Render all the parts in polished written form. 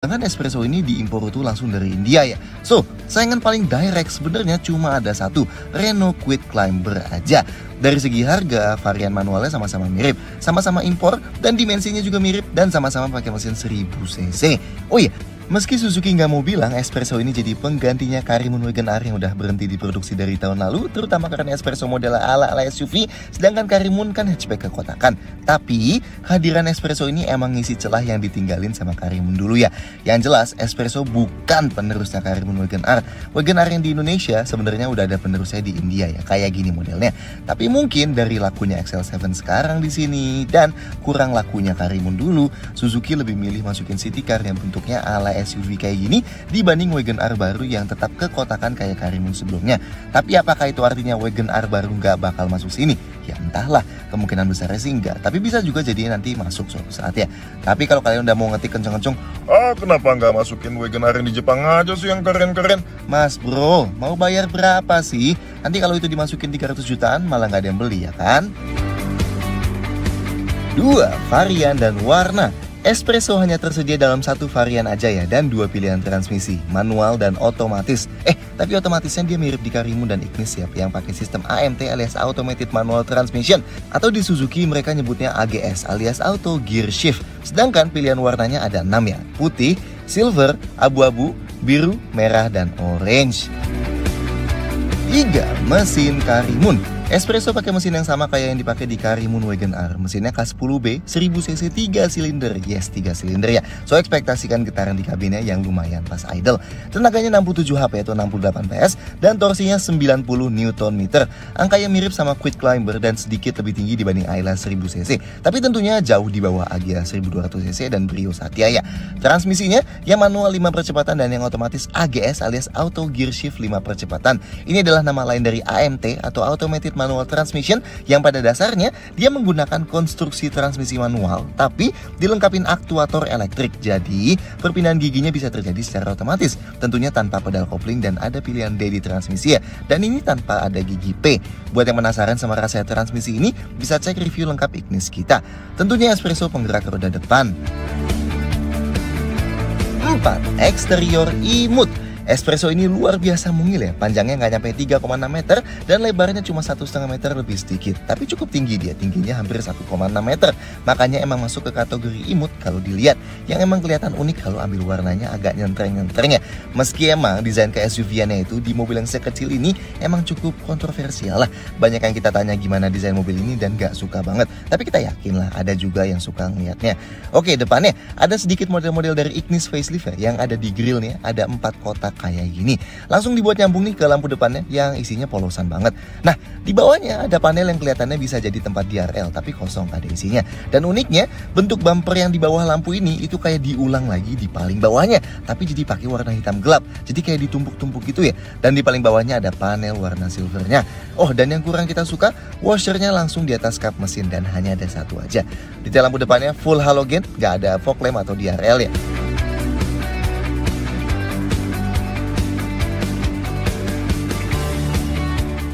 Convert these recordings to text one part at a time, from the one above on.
Sedangkan espresso ini diimpor itu langsung dari India ya. So, saingan paling direct sebenarnya cuma ada satu, Renault Kwid Climber aja. Dari segi harga, varian manualnya sama-sama mirip, sama-sama impor, dan dimensinya juga mirip, dan sama-sama pakai mesin 1000 cc. Oh iya, meski Suzuki nggak mau bilang, espresso ini jadi penggantinya Karimun Wagon R yang udah berhenti diproduksi dari tahun lalu, terutama karena espresso model ala-ala SUV, sedangkan Karimun kan hatchback kekotakan. Tapi, kehadiran espresso ini emang ngisi celah yang ditinggalin sama Karimun dulu ya. Yang jelas, espresso bukan penerusnya Karimun Wagon R. Wagon R yang di Indonesia sebenarnya udah ada penerusnya di India ya, kayak gini modelnya. Tapi mungkin dari lakunya XL7 sekarang di sini dan kurang lakunya Karimun dulu, Suzuki lebih milih masukin city car yang bentuknya ala SUV kayak gini dibanding Wagon R baru yang tetap kekotakan kayak Karimun sebelumnya. Tapi apakah itu artinya Wagon R baru nggak bakal masuk sini? Ya entahlah, kemungkinan besarnya sih enggak. Tapi bisa juga jadi nanti masuk suatu saat ya. Tapi kalau kalian udah mau ngetik kenceng-kenceng, kenapa nggak masukin Wagon R yang di Jepang aja sih yang keren-keren? Mas bro, mau bayar berapa sih? Nanti kalau itu dimasukin 300 jutaan malah nggak ada yang beli ya kan? 2. Varian dan warna. Espresso hanya tersedia dalam satu varian aja ya, dan 2 pilihan transmisi, manual dan otomatis. Tapi otomatisnya dia mirip di Karimun dan Ignis ya, yang pakai sistem AMT alias Automated Manual Transmission, atau di Suzuki mereka nyebutnya AGS alias Auto Gear Shift. Sedangkan pilihan warnanya ada 6 ya, putih, silver, abu-abu, biru, merah, dan orange. 3. Mesin Karimun. Espresso pakai mesin yang sama kayak yang dipakai di Karimun Wagon R. Mesinnya K10B, 1000 cc 3 silinder. Yes, 3 silinder ya. So, ekspektasikan getaran di kabinnya yang lumayan pas idle. Tenaganya 67 HP atau 68 PS dan torsinya 90 Nm. Angkanya mirip sama Kwid Climber dan sedikit lebih tinggi dibanding Ayla 1000 cc. Tapi tentunya jauh di bawah Agya 1200 cc dan Brio Satya ya. Transmisinya yang manual 5 percepatan dan yang otomatis AGS alias Auto Gear Shift 5 percepatan. Ini adalah nama lain dari AMT atau Automated Manual Transmission, yang pada dasarnya dia menggunakan konstruksi transmisi manual tapi dilengkapin aktuator elektrik. Jadi perpindahan giginya bisa terjadi secara otomatis, tentunya tanpa pedal kopling dan ada pilihan D di transmisi ya. Dan ini tanpa ada gigi P. Buat yang penasaran sama rasa transmisi ini, bisa cek review lengkap Ignis kita. Tentunya espresso penggerak roda depan. 4. Eksterior imut. Espresso ini luar biasa mungil ya, panjangnya nggak nyampe 3,6 meter dan lebarnya cuma 1,5 meter lebih sedikit. Tapi cukup tinggi dia, tingginya hampir 1,6 meter. Makanya emang masuk ke kategori imut kalau dilihat. Yang emang kelihatan unik kalau ambil warnanya agak nyentreng-nyentreng ya. Meski emang desain ke SUV-nya itu di mobil yang sekecil ini emang cukup kontroversial lah. Banyak yang kita tanya gimana desain mobil ini dan nggak suka banget. Tapi kita yakin lah ada juga yang suka ngeliatnya. Oke, depannya ada sedikit model-model dari Ignis facelift ya, yang ada di grillnya ada 4 kotak kayak gini. Langsung dibuat nyambung nih ke lampu depannya yang isinya polosan banget. Nah, di bawahnya ada panel yang kelihatannya bisa jadi tempat DRL tapi kosong, gak ada isinya. Dan uniknya, bentuk bumper yang di bawah lampu ini itu kayak diulang lagi di paling bawahnya, tapi jadi pakai warna hitam gelap. Jadi kayak ditumpuk-tumpuk gitu ya. Dan di paling bawahnya ada panel warna silvernya. Oh, dan yang kurang kita suka, washernya langsung di atas kap mesin dan hanya ada satu aja. Detail lampu depannya full halogen, gak ada fog lamp atau DRL ya.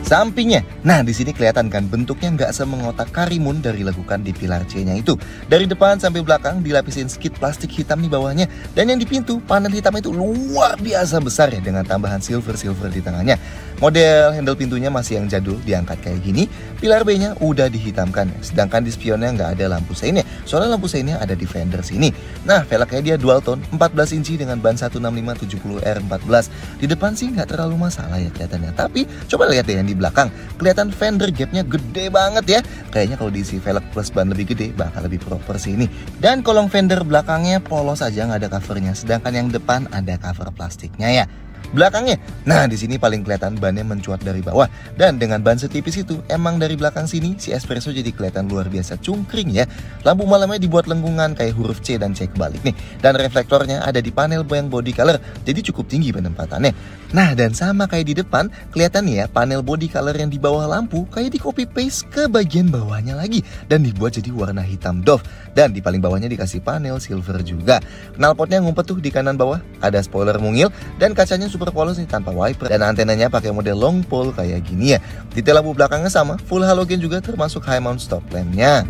Sampingnya, nah di sini kelihatan kan bentuknya nggak semengotak Karimun dari lekukan di pilar C-nya itu. Dari depan sampai belakang dilapisin skid plastik hitam di bawahnya, dan yang di pintu panel hitam itu luar biasa besar ya dengan tambahan silver di tengahnya. Model handle pintunya masih yang jadul diangkat kayak gini. Pilar B-nya udah dihitamkan ya. Sedangkan di spionnya nggak ada lampu seinnya. Soalnya lampu seinnya ada di fender sini. Nah, velgnya dia dual tone 14 inci dengan ban 165/70R14. Di depan sih nggak terlalu masalah ya kelihatannya. Tapi coba lihat deh yang di belakang. Kelihatan fender gapnya gede banget ya. Kayaknya kalau diisi velg plus ban lebih gede bakal lebih proper sih ini. Dan kolong fender belakangnya polos aja, nggak ada covernya. Sedangkan yang depan ada cover plastiknya ya. Belakangnya, nah di sini paling kelihatan bannya mencuat dari bawah, dan dengan ban setipis itu emang dari belakang sini si espresso jadi kelihatan luar biasa cungkring ya. Lampu malamnya dibuat lengkungan kayak huruf C dan C kebalik nih, dan reflektornya ada di panel yang body color, jadi cukup tinggi penempatannya. Nah, dan sama kayak di depan, kelihatan nih ya panel body color yang di bawah lampu kayak di copy paste ke bagian bawahnya lagi dan dibuat jadi warna hitam doff, dan di paling bawahnya dikasih panel silver juga. Knalpotnya ngumpet tuh di kanan bawah, ada spoiler mungil dan kacanya super polos nih tanpa wiper, dan antenanya pakai model long pole kayak gini ya. Detail lampu belakangnya sama, full halogen juga termasuk high mount stop lampnya.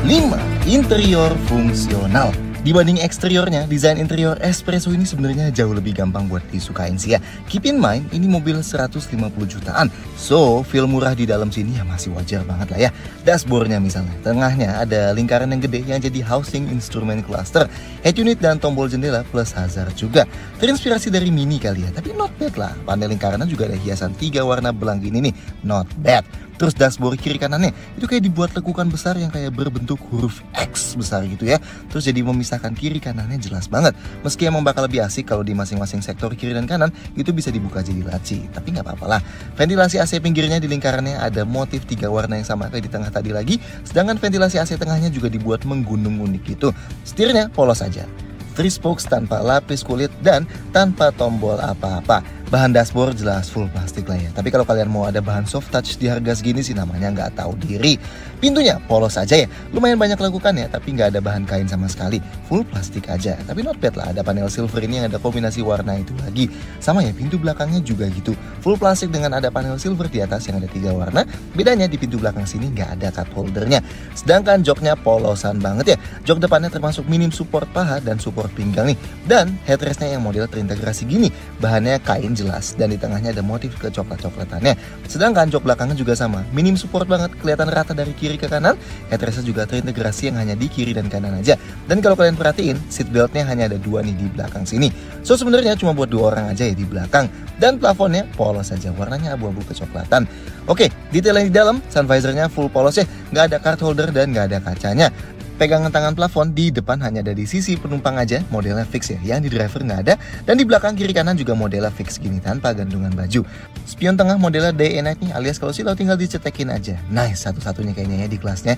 5. Interior fungsional. Dibanding eksteriornya, desain interior Espresso ini sebenarnya jauh lebih gampang buat disukain sih ya. Keep in mind, ini mobil 150 jutaan. So, feel murah di dalam sini ya masih wajar banget lah ya. Dashboardnya misalnya, tengahnya ada lingkaran yang gede yang jadi housing instrument cluster, head unit dan tombol jendela plus hazard juga. Terinspirasi dari Mini kali ya, tapi not bad lah. Panel lingkarannya juga ada hiasan 3 warna belang gini nih, not bad. Terus dashboard kiri kanannya itu kayak dibuat lekukan besar yang kayak berbentuk huruf X besar gitu ya. Terus jadi memisahkan kiri kanannya jelas banget. Meski emang bakal lebih asik kalau di masing-masing sektor kiri dan kanan itu bisa dibuka jadi laci, tapi nggak apa-apa lah. Ventilasi AC pinggirnya di lingkarannya ada motif 3 warna yang sama kayak di tengah tadi lagi. Sedangkan ventilasi AC tengahnya juga dibuat menggunung unik gitu. Setirnya polos aja. 3 spokes tanpa lapis kulit dan tanpa tombol apa-apa. Bahan dashboard jelas full plastik lah ya. Tapi kalau kalian mau ada bahan soft touch di harga segini sih namanya nggak tahu diri. Pintunya polos aja ya. Lumayan banyak lakukan ya, tapi nggak ada bahan kain sama sekali. Full plastik aja. Tapi not bad lah, ada panel silver ini yang ada kombinasi warna itu lagi. Sama ya, pintu belakangnya juga gitu. Full plastik dengan ada panel silver di atas yang ada 3 warna. Bedanya di pintu belakang sini nggak ada cup holdernya. Sedangkan joknya polosan banget ya. Jok depannya termasuk minim support paha dan support pinggang nih. Dan headrestnya yang model terintegrasi gini. Bahannya kain jelas dan di tengahnya ada motif kecoklat-coklatannya. Sedangkan jok belakangnya juga sama, minim support banget, kelihatan rata dari kiri ke kanan. Headrestnya juga terintegrasi yang hanya di kiri dan kanan aja. Dan kalau kalian perhatiin, seat beltnya hanya ada 2 nih di belakang sini. So sebenarnya cuma buat 2 orang aja ya di belakang. Dan plafonnya polos aja, warnanya abu-abu kecoklatan. Oke, detail yang di dalam, sun visornya full polos ya, nggak ada card holder dan nggak ada kacanya. Pegangan tangan plafon di depan hanya ada di sisi penumpang aja, modelnya fix ya, yang di driver nggak ada. Dan di belakang kiri kanan juga modelnya fix gini tanpa gantungan baju. Spion tengah modelnya day and night nih, alias kalau silau tinggal dicetekin aja. Nice, satu-satunya kayaknya ya di kelasnya.